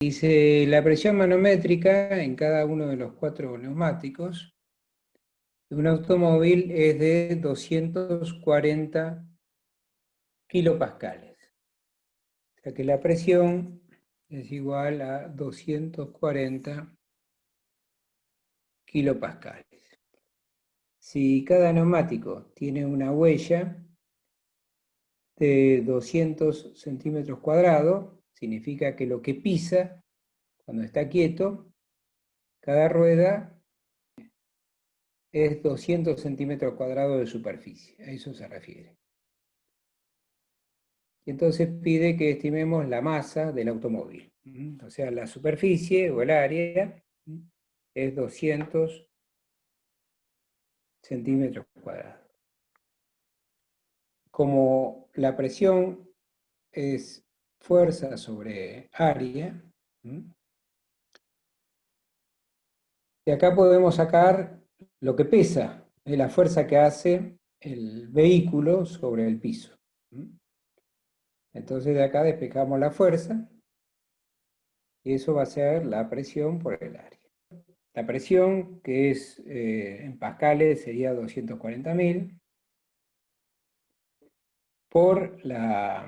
Dice, la presión manométrica en cada uno de los 4 neumáticos de un automóvil es de 240 kilopascales. O sea que la presión es igual a 240 kilopascales. Si cada neumático tiene una huella de 200 centímetros cuadrados, significa que lo que pisa cuando está quieto, cada rueda es 200 centímetros cuadrados de superficie, a eso se refiere. Y entonces pide que estimemos la masa del automóvil. O sea, la superficie o el área es 200 centímetros cuadrados. Como la presión es fuerza sobre área, de acá podemos sacar lo que pesa, la fuerza que hace el vehículo sobre el piso. Entonces de acá despejamos la fuerza y eso va a ser la presión por el área. La presión, que es en pascales, sería 240.000 por la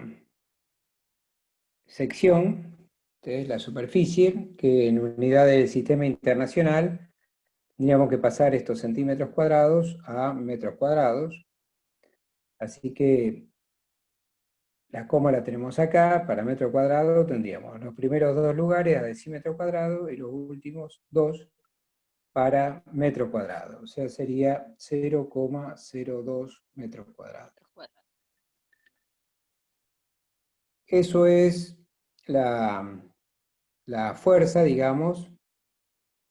sección, que es la superficie, que en unidades del sistema internacional tendríamos que pasar estos centímetros cuadrados a metros cuadrados. Así que la coma la tenemos acá, para metro cuadrado tendríamos los primeros 2 lugares a decímetro cuadrado y los últimos 2 para metro cuadrado. O sea, sería 0,02 metros cuadrados. Eso es la fuerza, digamos,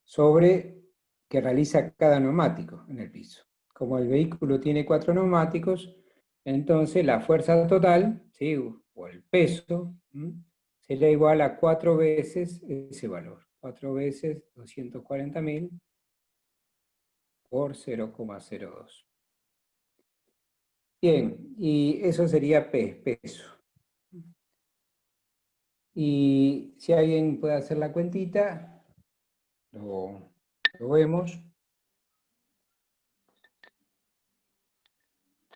sobre que realiza cada neumático en el piso. Como el vehículo tiene 4 neumáticos, entonces la fuerza total, ¿sí? O el peso, sería igual a 4 veces ese valor. 4 veces 240.000 por 0,02. Bien, y eso sería peso. Y si alguien puede hacer la cuentita, lo vemos.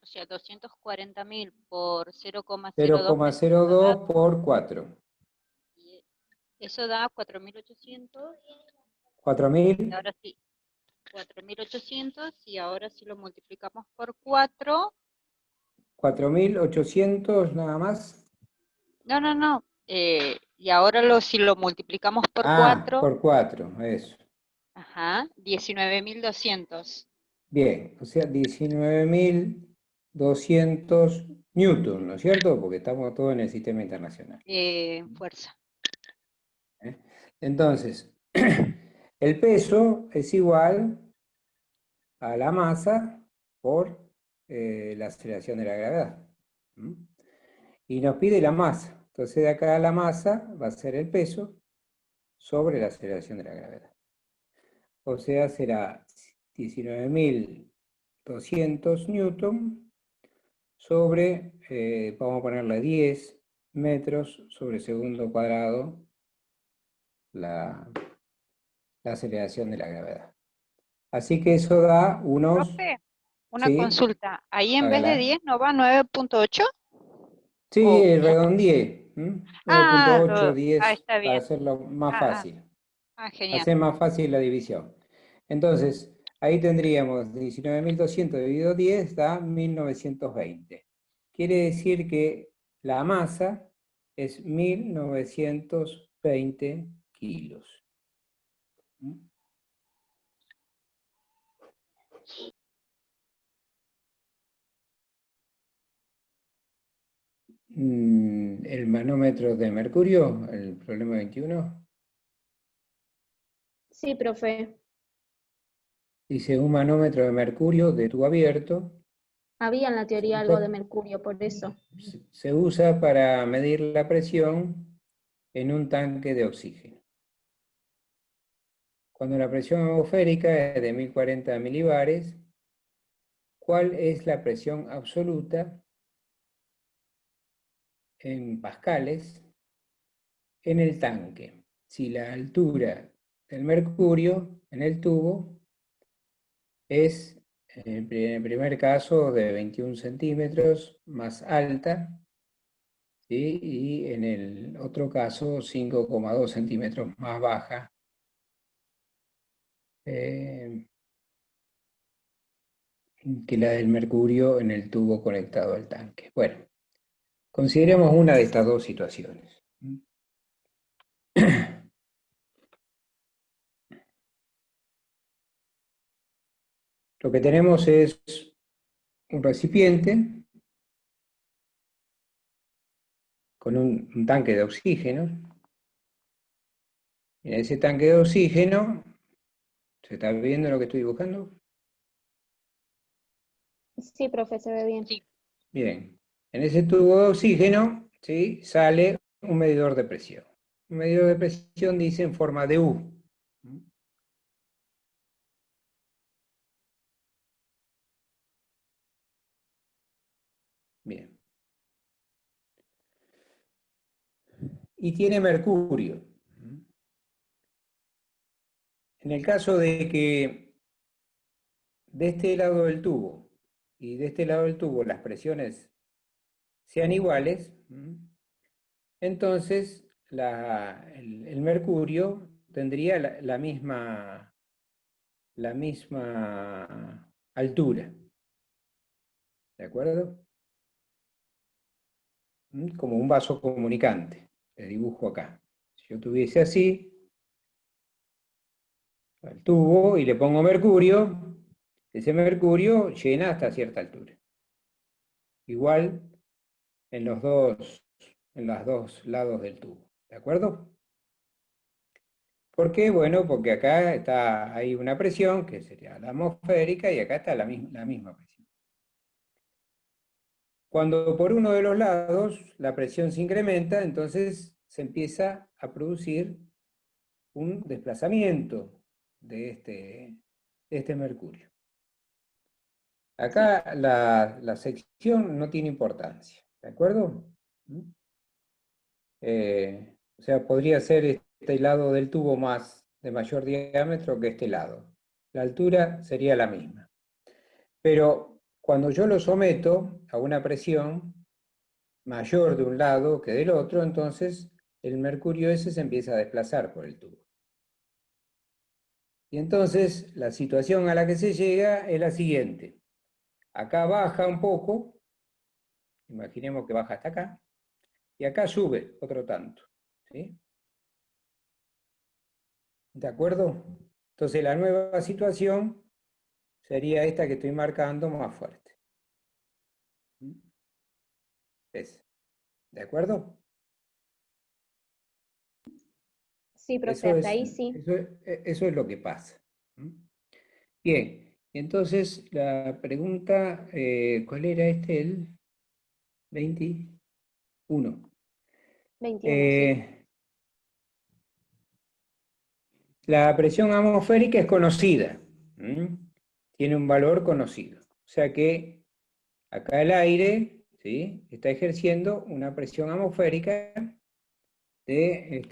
O sea, 240.000 por 0,02 0,02 por 4. Eso da 4.800. 4.000. Ahora sí, 4.800 y ahora si lo multiplicamos por 4. 4.800 nada más. No. Y ahora si lo multiplicamos por 4. Por 4, eso. Ajá, 19.200. Bien, o sea, 19.200 newton, ¿no es cierto? Porque estamos todos en el sistema internacional. Fuerza. Entonces, el peso es igual a la masa por la aceleración de la gravedad. Y nos pide la masa. Entonces de acá la masa va a ser el peso sobre la aceleración de la gravedad. O sea, será 19.200 newton sobre, vamos a ponerle 10 metros sobre segundo cuadrado, la aceleración de la gravedad. Así que eso da unos... Profe, una ¿Sí? consulta. Ahí en vez de Hágala. 10 no va 9.8. Sí, redondeé. 9,8, 10, Está para bien. hacerlo más fácil. Genial. Hacer más fácil la división. Entonces, ahí tendríamos 19.200 dividido 10 da 1.920. Quiere decir que la masa es 1.920 kilos. El manómetro de mercurio, el problema 21. Sí, profe. Dice un manómetro de mercurio de tubo abierto. Había en la teoría algo de mercurio, por eso. Se usa para medir la presión en un tanque de oxígeno. Cuando la presión atmosférica es de 1040 milibares, ¿cuál es la presión absoluta en pascales en el tanque? si la altura del mercurio en el tubo es, en el primer caso, de 21 centímetros más alta, ¿sí? Y en el otro caso 5,2 centímetros más baja. Que la del mercurio en el tubo conectado al tanque. Bueno, consideremos una de estas dos situaciones. Lo que tenemos es un recipiente con un tanque de oxígeno. En ese tanque de oxígeno, ¿se está viendo lo que estoy dibujando? Sí, profe, se ve bien. Sí. Bien, en ese tubo de oxígeno, ¿sí?, sale un medidor de presión. Un medidor de presión dice en forma de U. Bien. Y tiene mercurio. En el caso de que de este lado del tubo y de este lado del tubo las presiones sean iguales, entonces el mercurio tendría la misma altura. ¿De acuerdo? Como un vaso comunicante. Le dibujo acá. Si yo tuviese así al tubo y le pongo mercurio, ese mercurio llena hasta cierta altura. Igual en los dos lados del tubo. ¿De acuerdo? ¿Por qué? Bueno, porque acá hay una presión, que sería la atmosférica, y acá está la misma presión. Cuando por uno de los lados la presión se incrementa, entonces se empieza a producir un desplazamiento de este mercurio. Acá la sección no tiene importancia, ¿de acuerdo? O sea, podría ser este lado del tubo de mayor diámetro que este lado. La altura sería la misma. Pero cuando yo lo someto a una presión mayor de un lado que del otro, entonces el mercurio ese se empieza a desplazar por el tubo. Y entonces la situación a la que se llega es la siguiente. Acá baja un poco, imaginemos que baja hasta acá, y acá sube otro tanto. ¿Sí? ¿De acuerdo? Entonces la nueva situación sería esta que estoy marcando más fuerte. ¿Ves? ¿De acuerdo? Sí, profe, hasta ahí sí. Eso es lo que pasa. Bien, entonces la pregunta, ¿cuál era el 21? 21, sí. La presión atmosférica es conocida, tiene un valor conocido. O sea que acá el aire, ¿sí?, está ejerciendo una presión atmosférica de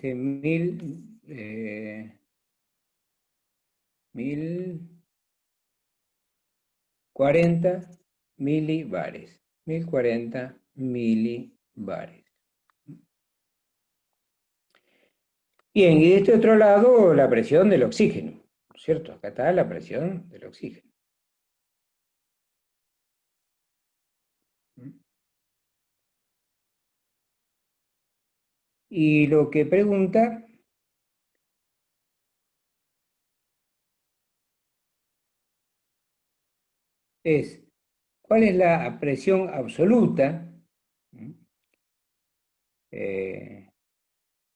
1040 milibares. 1040 milibares. Bien, y de este otro lado la presión del oxígeno, ¿no es cierto? Acá está la presión del oxígeno. Y lo que pregunta es, ¿cuál es la presión absoluta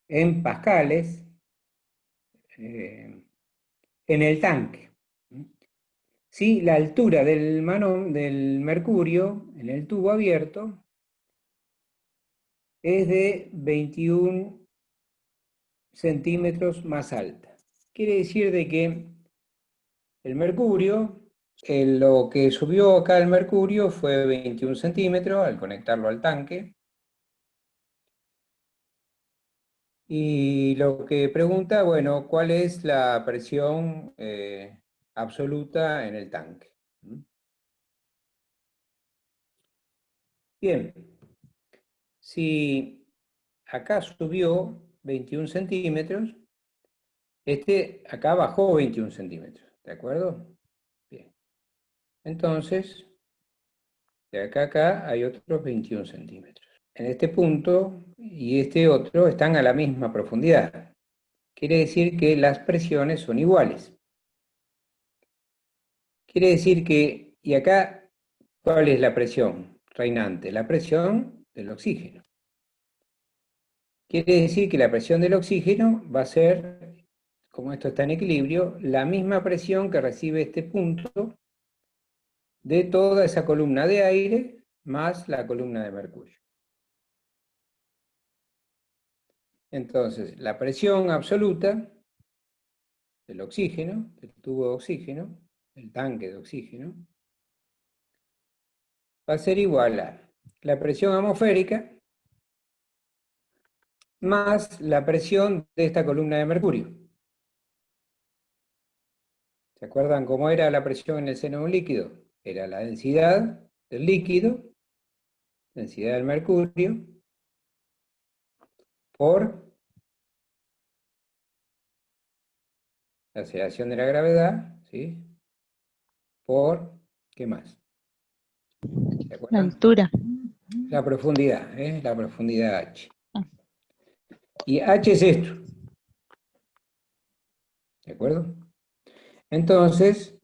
en pascales en el tanque? Si la altura del mercurio en el tubo abierto es de 21 centímetros más alta. Quiere decir de que el mercurio, lo que subió acá el mercurio fue 21 centímetros al conectarlo al tanque. Y lo que pregunta, bueno, ¿cuál es la presión absoluta en el tanque? Bien, si acá subió 21 centímetros, acá bajó 21 centímetros, ¿de acuerdo? Bien, entonces, de acá a acá hay otros 21 centímetros. En este punto y este otro están a la misma profundidad. Quiere decir que las presiones son iguales. Quiere decir que, y acá, ¿cuál es la presión reinante? La presión del oxígeno. Quiere decir que la presión del oxígeno va a ser, como esto está en equilibrio, la misma presión que recibe este punto de toda esa columna de aire más la columna de mercurio. Entonces, la presión absoluta del oxígeno, del tubo de oxígeno, del tanque de oxígeno, va a ser igual a la presión atmosférica más la presión de esta columna de mercurio. ¿Se acuerdan cómo era la presión en el seno de un líquido? Era la densidad del líquido, densidad del mercurio, por la aceleración de la gravedad, ¿sí? Por, ¿qué más? ¿Se La acuerdan? altura. La profundidad, la profundidad H. Y H es esto. ¿De acuerdo? Entonces,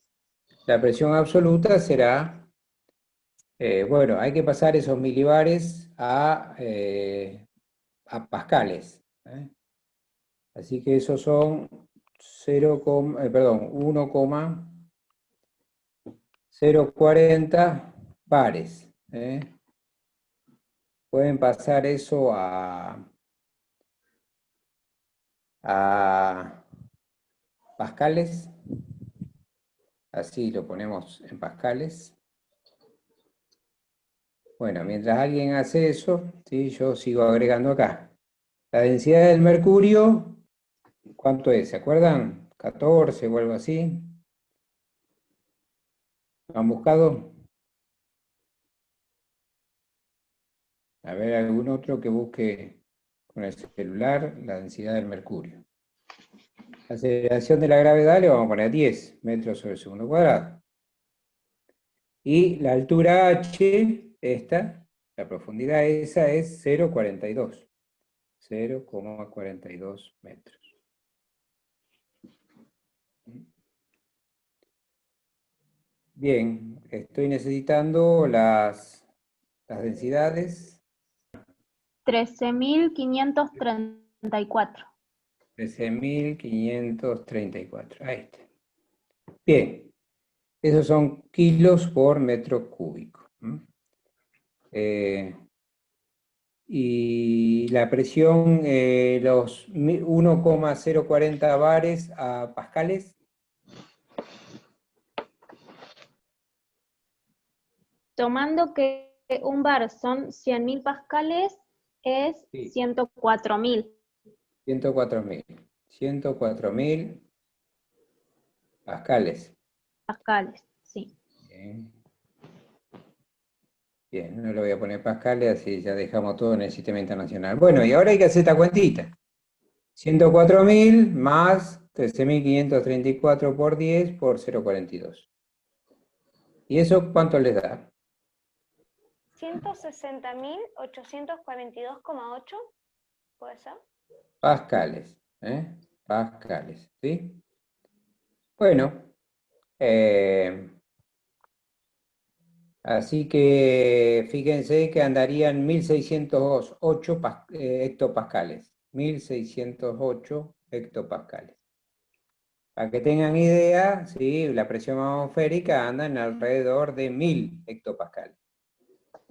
la presión absoluta será, bueno, hay que pasar esos milibares a pascales. Así que esos son 1,040 bares. Pueden pasar eso a pascales. Así lo ponemos en pascales. Bueno, mientras alguien hace eso, ¿sí? Yo sigo agregando acá. La densidad del mercurio, ¿cuánto es? ¿Se acuerdan? 14 o algo así. ¿Lo han buscado? A ver, algún otro que busque con el celular la densidad del mercurio. La aceleración de la gravedad le vamos a poner 10 metros sobre segundo cuadrado. Y la altura h, esta, la profundidad esa es 0,42. 0,42 metros. Bien, estoy necesitando las densidades. 13.534. 13.534. Ahí está. Bien, esos son kilos por metro cúbico. Y la presión, los 1,040 bares a pascales. Tomando que un bar son 100.000 pascales, es Sí. 104.000. 104.000. 104.000 pascales. Pascales, sí. Bien. Bien, no le voy a poner pascales, así ya dejamos todo en el sistema internacional. Bueno, y ahora hay que hacer esta cuentita. 104.000 más 13.534 por 10 por 0,42. ¿Y eso cuánto les da? 160.842,8, ¿puede ser? Pascales, pascales, ¿sí? Bueno, así que fíjense que andarían 1.608 hectopascales. 1.608 hectopascales. Para que tengan idea, ¿sí? La presión atmosférica anda en alrededor de 1.000 hectopascales.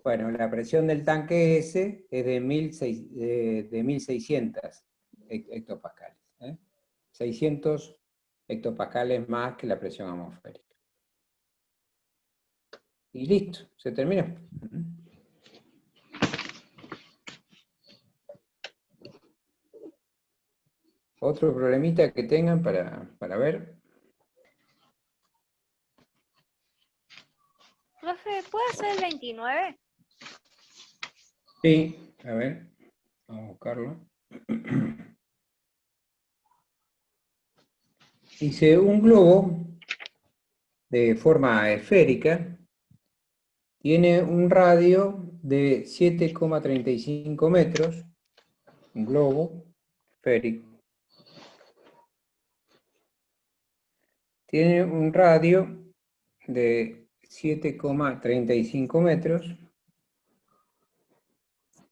Bueno, la presión del tanque ese es de 1.600 hectopascales. 600 hectopascales más que la presión atmosférica. Y listo, se terminó. Otro problemita que tengan para ver. Profe, ¿puede ser el 29? Sí, a ver, vamos a buscarlo. Dice, un globo de forma esférica tiene un radio de 7,35 metros, un globo esférico. Tiene un radio de 7,35 metros,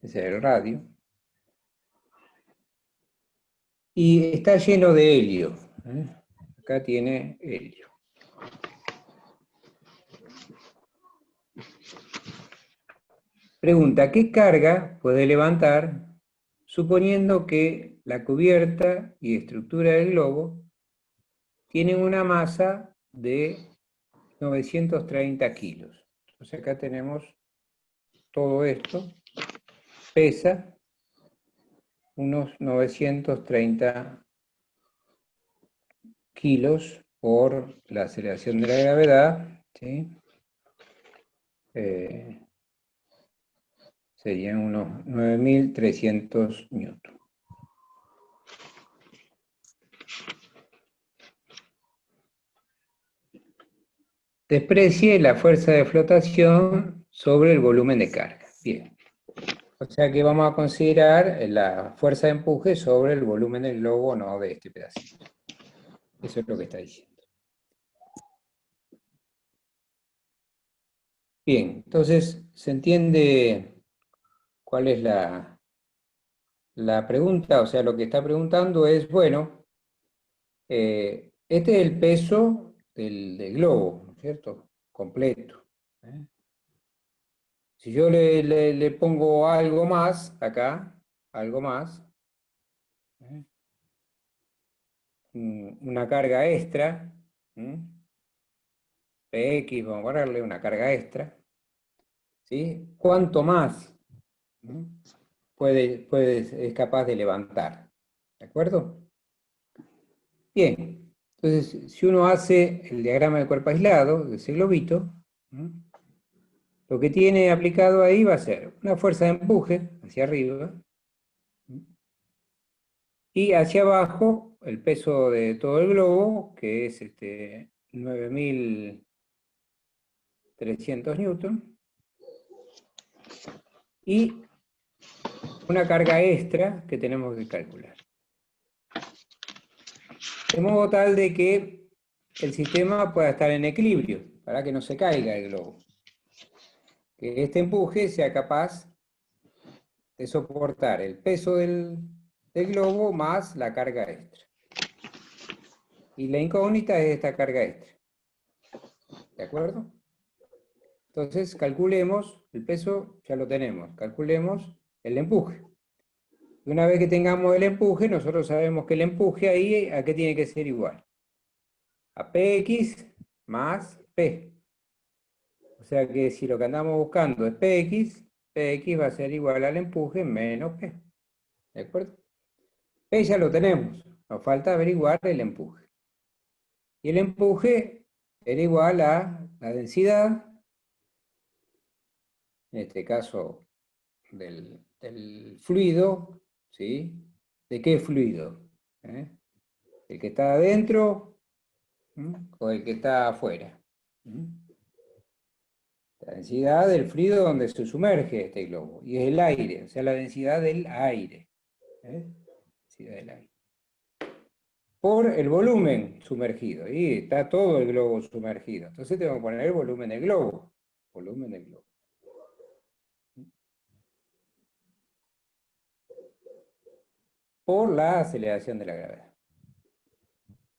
ese es el radio, y está lleno de helio. Acá tiene helio. Pregunta, ¿qué carga puede levantar suponiendo que la cubierta y estructura del globo tienen una masa de 930 kilos? Entonces acá tenemos todo esto, pesa unos 930 kilos por la aceleración de la gravedad, ¿sí? Serían unos 9.300 newton. Desprecie la fuerza de flotación sobre el volumen de carga. Bien. O sea que vamos a considerar la fuerza de empuje sobre el volumen del globo, no de este pedacito. Eso es lo que está diciendo. Bien, entonces, ¿se entiende cuál es la pregunta? O sea, lo que está preguntando es, bueno, este es el peso del globo, ¿no es cierto? Completo. Si yo le pongo algo más acá, algo más, una carga extra, Px, vamos a ponerle una carga extra, ¿sí? ¿Cuánto más es capaz de levantar? ¿De acuerdo? Bien, entonces si uno hace el diagrama de cuerpo aislado, de ese globito, lo que tiene aplicado ahí va a ser una fuerza de empuje hacia arriba, y hacia abajo el peso de todo el globo, que es 9.300 newton, y una carga extra que tenemos que calcular. De modo tal de que el sistema pueda estar en equilibrio, para que no se caiga el globo. Que este empuje sea capaz de soportar el peso del globo más la carga extra. Y la incógnita es esta carga extra. ¿De acuerdo? Entonces calculemos, el peso ya lo tenemos, calculemos el empuje. Y una vez que tengamos el empuje, nosotros sabemos que el empuje ahí, ¿a qué tiene que ser igual? A Px más P. O sea que si lo que andamos buscando es Px, Px va a ser igual al empuje menos P. ¿De acuerdo? P ya lo tenemos, nos falta averiguar el empuje. Y el empuje era igual a la densidad, en este caso del fluido, ¿sí? ¿De qué fluido? ¿El que está adentro o el que está afuera? La densidad del fluido donde se sumerge este globo, y es el aire, o sea, la densidad del aire. Densidad del aire. Por el volumen sumergido, y está todo el globo sumergido. Entonces tengo que poner el volumen del globo. Volumen del globo. Por la aceleración de la gravedad.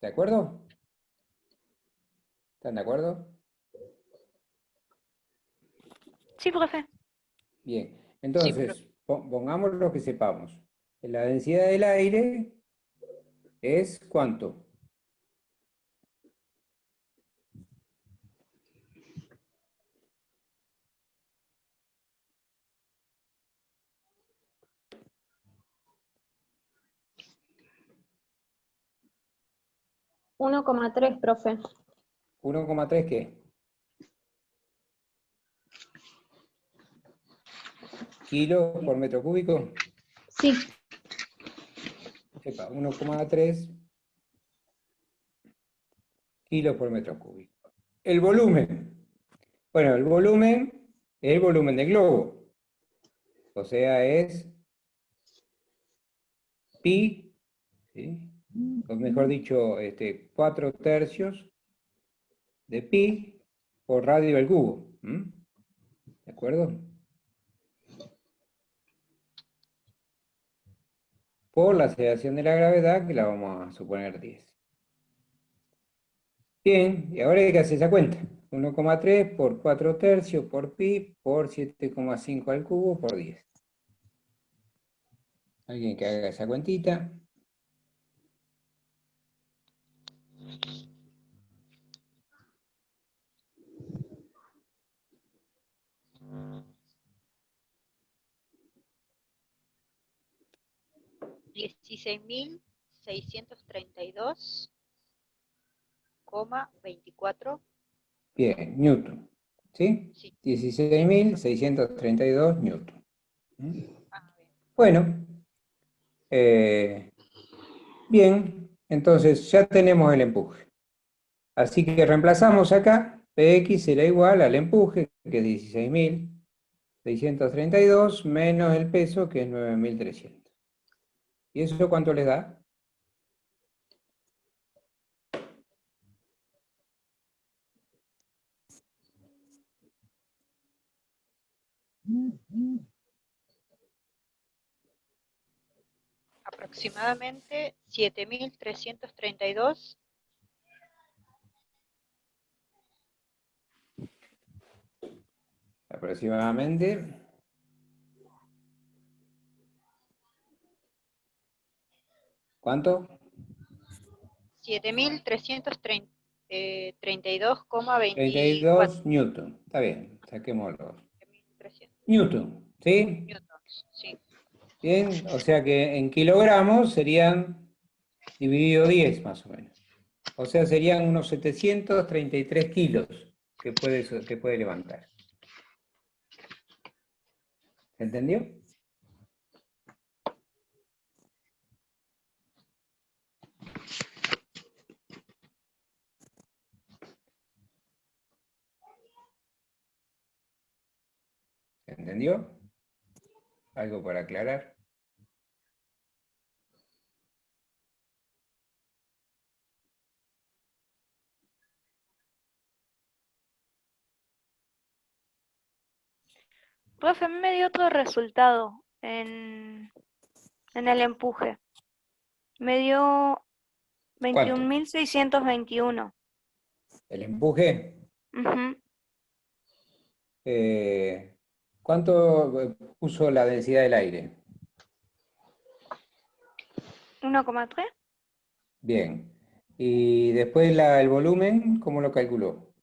¿De acuerdo? ¿Están de acuerdo? Sí, profe. Bien, entonces, pongamos lo que sepamos. La densidad del aire es ¿cuánto? 1,3, profe. 1,3 ¿qué? ¿Kilo por metro cúbico? Sí. Epa, 1,3 kilos por metro cúbico. El volumen. Bueno, el volumen es el volumen del globo. O sea, es pi, ¿sí? O mejor dicho, 4 tercios de pi por radio al cubo. ¿De acuerdo? Por la aceleración de la gravedad, que la vamos a suponer 10. Bien, y ahora hay que hacer esa cuenta. 1,3 por 4 tercios por pi por 7,5 al cubo por 10. Alguien que haga esa cuentita. $16.632,24. Bien, Newton. ¿Sí? Sí. 16.632 Newton. Ah, bien. Bueno, bien, entonces ya tenemos el empuje. Así que reemplazamos acá, Px será igual al empuje, que es 16.632, menos el peso, que es 9.300. ¿Y eso cuánto les da? Aproximadamente 7.332. Aproximadamente. ¿Cuánto? 7.332,24. 32 Newton. Está bien, saquémoslo. 7.300 Newton, ¿sí? newtons, sí. Bien, o sea que en kilogramos serían dividido 10 más o menos. O sea, serían unos 733 kilos que puede levantar. ¿Se entendió? ¿Se entendió? ¿Algo para aclarar? Profe, a mí me dio otro resultado en el empuje. Me dio ¿Cuánto? 21.621. ¿El empuje? Ujú. ¿Cuánto puso la densidad del aire? 1,3. Bien. Y después el volumen, ¿cómo lo calculó?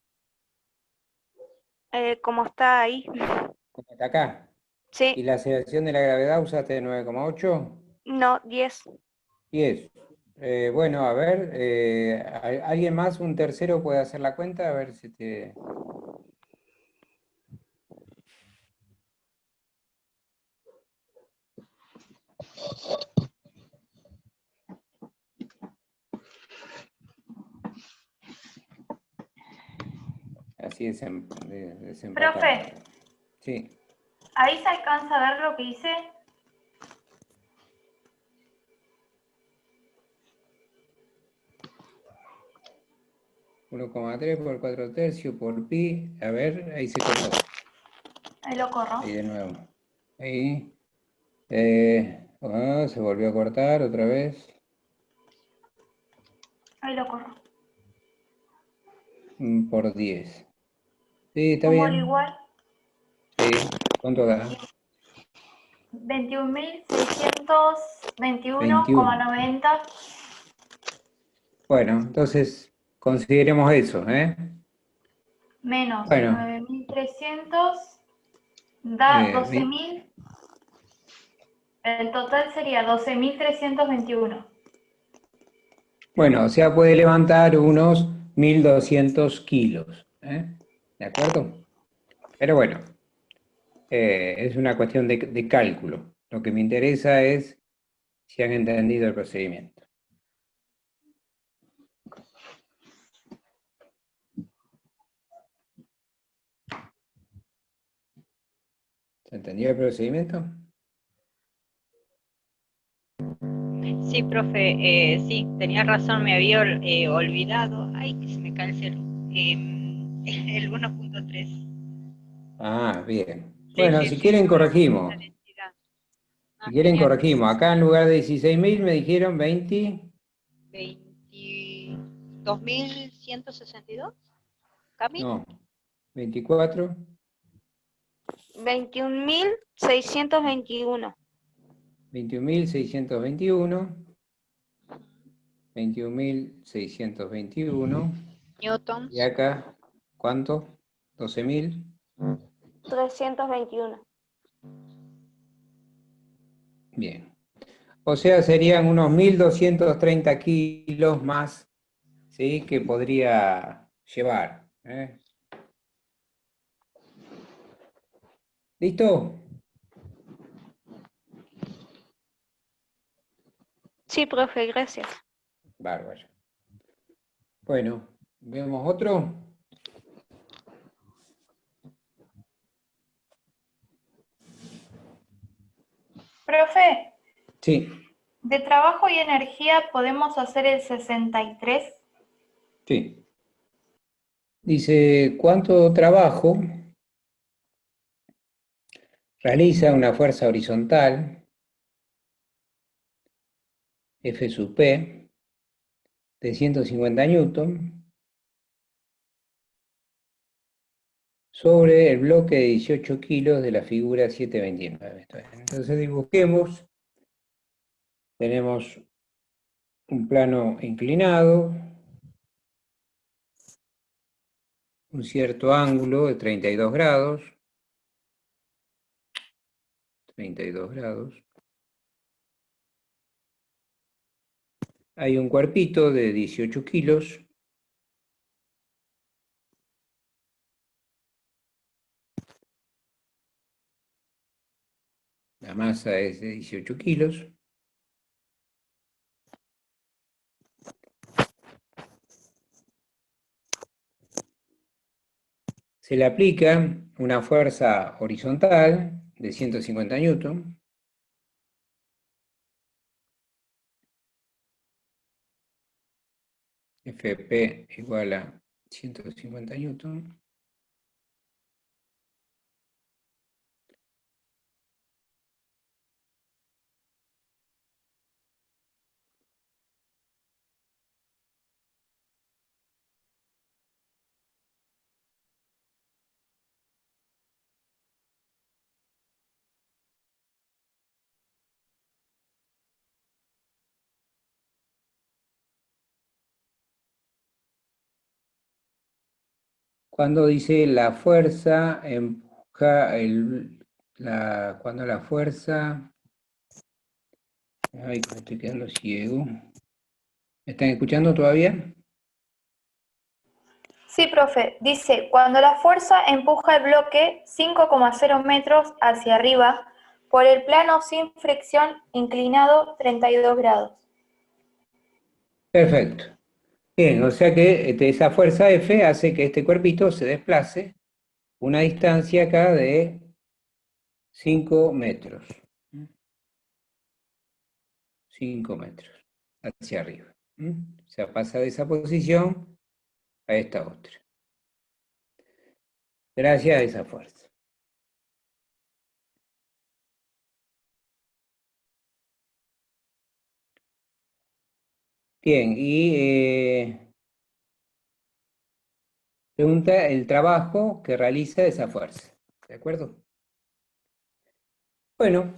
Como está ahí. ¿Cómo está acá? Sí, ¿Y la aceleración de la gravedad usaste 9,8? no, 10. 10. Bueno, a ver, ¿alguien más, un tercero, puede hacer la cuenta? A ver si te... Así desempatamos. Profe, Sí. ahí se alcanza a ver lo que hice. $1,3 por 4 tercios por pi. A ver, ahí se cortó. Ahí lo corro. Ahí de nuevo. Ahí. Se volvió a cortar otra vez. Ahí lo corro. Por 10. Sí, está Como al bien. igual, Sí. ¿Cuánto da? 21.621,90. Bueno, entonces consideremos eso, ¿eh? Menos Bueno, 9.300 da eh, 12.000. El total sería 12.321. Bueno, o sea, puede levantar unos 1200 kilos. ¿De acuerdo? Pero bueno, es una cuestión de cálculo. Lo que me interesa es si han entendido el procedimiento. ¿Se entendió el procedimiento? Sí, profe, sí, tenía razón, me había olvidado. Ay, que se me cae el celu. El 1.3. Ah, bien. Sí, Bueno, sí, si sí, quieren no me fijé en corregimos. la densidad. Si Ah, quieren genial. corregimos. Acá en lugar de 16.000 me dijeron 20. 22.162. ¿Cami? No, 24. 21.621. 21.621. 21.621. Y Newtons. acá, ¿cuánto? 12.000. 321. Bien. O sea, serían unos 1.230 kilos más, ¿sí? Que podría llevar. ¿Listo? Sí, profe, gracias. Bárbaro. Bueno, ¿vemos otro? Profe, Sí, de trabajo y energía podemos hacer el 63. sí. Dice, ¿cuánto trabajo realiza una fuerza horizontal, F sub P, de 150 newton, sobre el bloque de 18 kilos de la figura 729? Entonces dibujemos. Tenemos un plano inclinado, un cierto ángulo de 32 grados. 32 grados. Hay un cuerpito de 18 kilos. La masa es de 18 kilos. Se le aplica una fuerza horizontal de 150 newton. Fp igual a 150 newton. Cuando dice la fuerza empuja cuando la fuerza... Ay, me estoy quedando ciego. ¿Me están escuchando todavía? Sí, profe. Dice, cuando la fuerza empuja el bloque 5,0 metros hacia arriba por el plano sin fricción inclinado 32 grados. Perfecto. Bien, o sea que esa fuerza F hace que este cuerpito se desplace una distancia acá de 5 metros. 5 metros hacia arriba. O sea, pasa de esa posición a esta otra. Gracias a esa fuerza. Bien, y pregunta el trabajo que realiza esa fuerza. ¿De acuerdo? Bueno.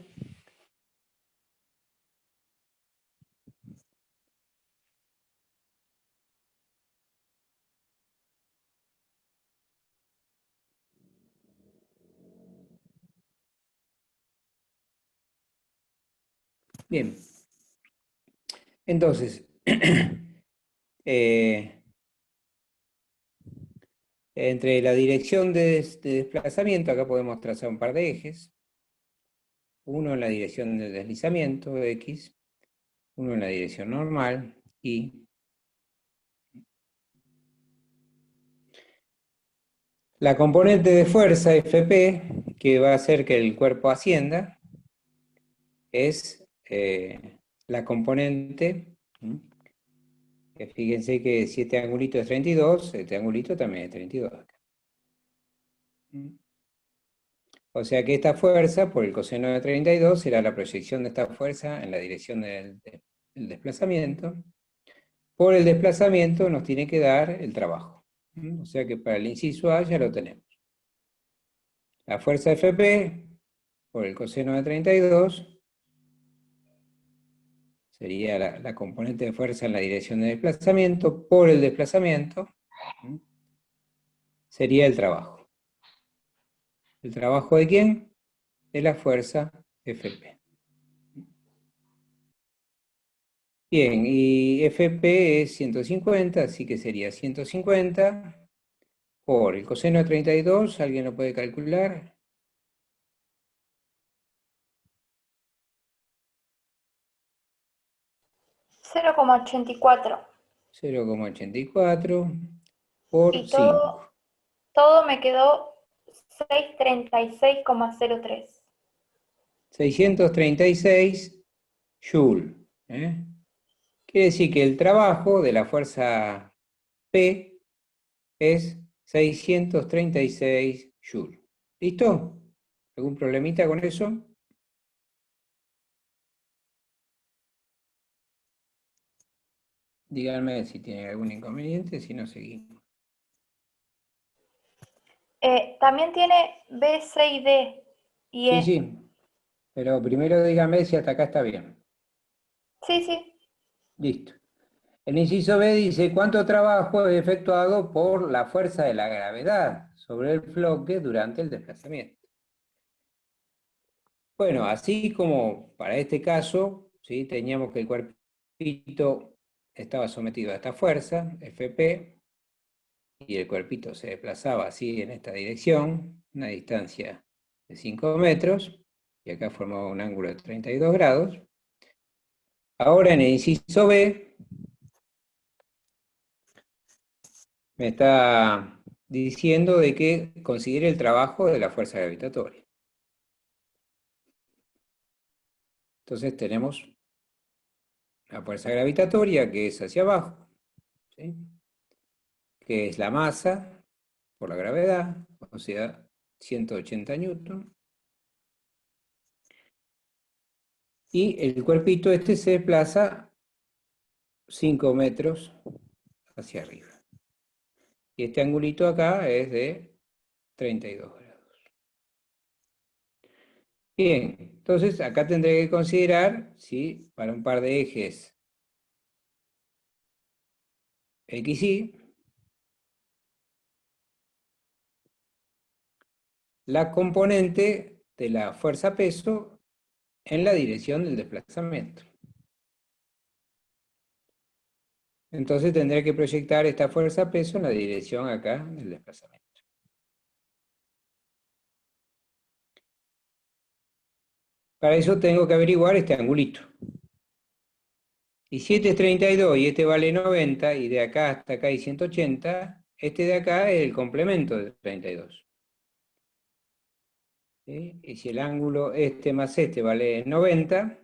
Bien. Entonces, entre la dirección de desplazamiento, acá podemos trazar un par de ejes. Uno en la dirección de deslizamiento, X. Uno en la dirección normal, Y. La componente de fuerza, Fp, que va a hacer que el cuerpo ascienda, es la componente, que fíjense que si este angulito es 32, este angulito también es 32. O sea que esta fuerza, por el coseno de 32, será la proyección de esta fuerza en la dirección del desplazamiento. Por el desplazamiento nos tiene que dar el trabajo. O sea que para el inciso A ya lo tenemos. La fuerza Fp, por el coseno de 32, sería la componente de fuerza en la dirección de desplazamiento, por el desplazamiento, sería el trabajo. ¿El trabajo de quién? De la fuerza Fp. Bien, y Fp es 150, así que sería 150 por el coseno de 32, ¿alguien lo puede calcular? $0,84. 0,84 por Y 5. todo me quedó 636,03. 636 Joule. Quiere decir que el trabajo de la fuerza P es 636 Joule. ¿Listo? ¿Algún problemita con eso? Díganme si tienen algún inconveniente, si no seguimos. También tiene B, C y D. Y Sí, E. sí. Pero primero díganme si hasta acá está bien. Sí, sí. Listo. El inciso B dice, ¿cuánto trabajo es efectuado por la fuerza de la gravedad sobre el bloque durante el desplazamiento? Bueno, así como para este caso, ¿sí? Teníamos que el cuerpito estaba sometido a esta fuerza, Fp, y el cuerpito se desplazaba así en esta dirección, una distancia de 5 metros, y acá formaba un ángulo de 32 grados. Ahora en el inciso B, me está diciendo de que considere el trabajo de la fuerza gravitatoria. Entonces tenemos la fuerza gravitatoria que es hacia abajo, ¿sí? Que es la masa por la gravedad, o sea, 180 newton. Y el cuerpito este se desplaza 5 metros hacia arriba. Y este angulito acá es de 32 grados. Bien, entonces acá tendré que considerar, ¿sí? Para un par de ejes X, Y, la componente de la fuerza peso en la dirección del desplazamiento. Entonces tendré que proyectar esta fuerza peso en la dirección acá del desplazamiento. Para eso tengo que averiguar este angulito. Y si este es 32 y este vale 90, y de acá hasta acá hay 180, este de acá es el complemento de 32. ¿Sí? Y si el ángulo este más este vale 90,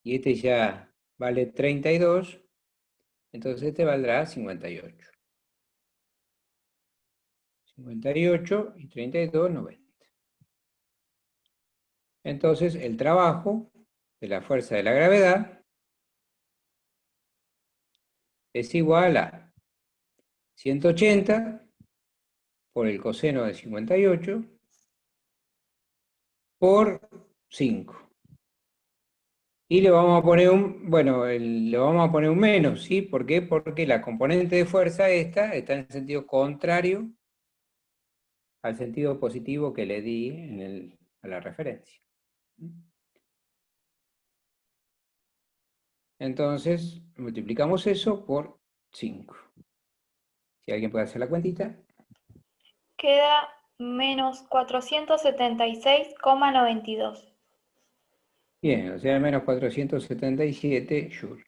y este ya vale 32, entonces este valdrá 58. 58 y 32, 90. Entonces el trabajo de la fuerza de la gravedad es igual a 180 por el coseno de 58 por 5. Y le vamos a poner le vamos a poner un menos, ¿sí? ¿Por qué? Porque la componente de fuerza esta está en sentido contrario al sentido positivo que le di a la referencia. Entonces, multiplicamos eso por 5. Si alguien puede hacer la cuentita. Queda menos 476,92. Bien, o sea, menos 477 joules.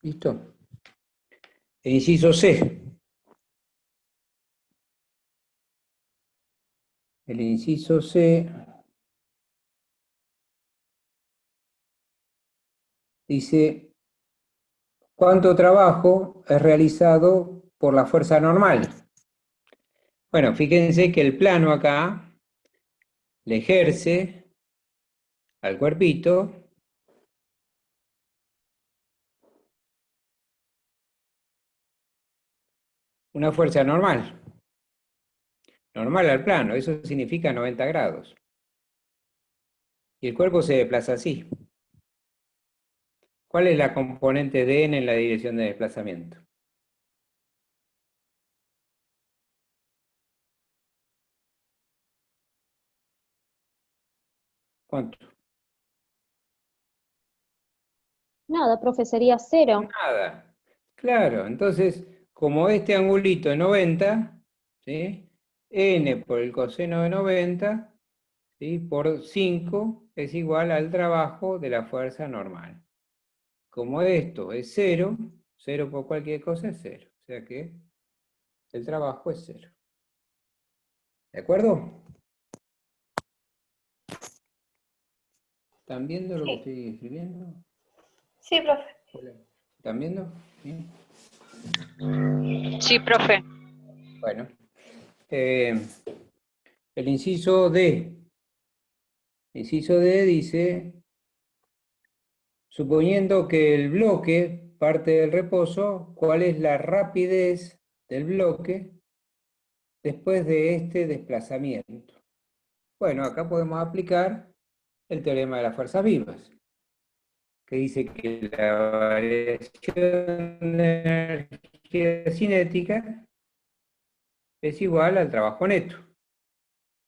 ¿Listo? El inciso C. El inciso C dice, ¿cuánto trabajo es realizado por la fuerza normal? Bueno, fíjense que el plano acá le ejerce al cuerpito una fuerza normal. Normal al plano, eso significa 90 grados. Y el cuerpo se desplaza así. ¿Cuál es la componente de n en la dirección de desplazamiento? ¿Cuánto? Nada, profe, sería 0. Nada. Claro, entonces, como este angulito es 90, ¿sí? N por el coseno de 90, ¿sí? Por 5 es igual al trabajo de la fuerza normal. Como esto es 0, 0 por cualquier cosa es 0. O sea que el trabajo es 0. ¿De acuerdo? ¿Están viendo lo que estoy escribiendo? Sí, profe. Hola. ¿Están viendo? ¿Sí? Sí, profe. Bueno. El inciso D. El inciso D dice, suponiendo que el bloque parte del reposo, ¿cuál es la rapidez del bloque después de este desplazamiento? Bueno, acá podemos aplicar el teorema de las fuerzas vivas, que dice que la variación de energía cinética es igual al trabajo neto.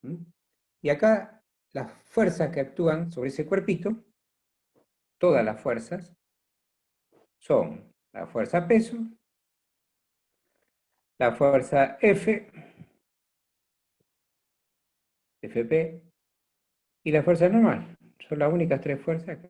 ¿Mm? Y acá las fuerzas que actúan sobre ese cuerpito, todas las fuerzas, son la fuerza peso, la fuerza F, Fp, y la fuerza normal. Son las únicas tres fuerzas que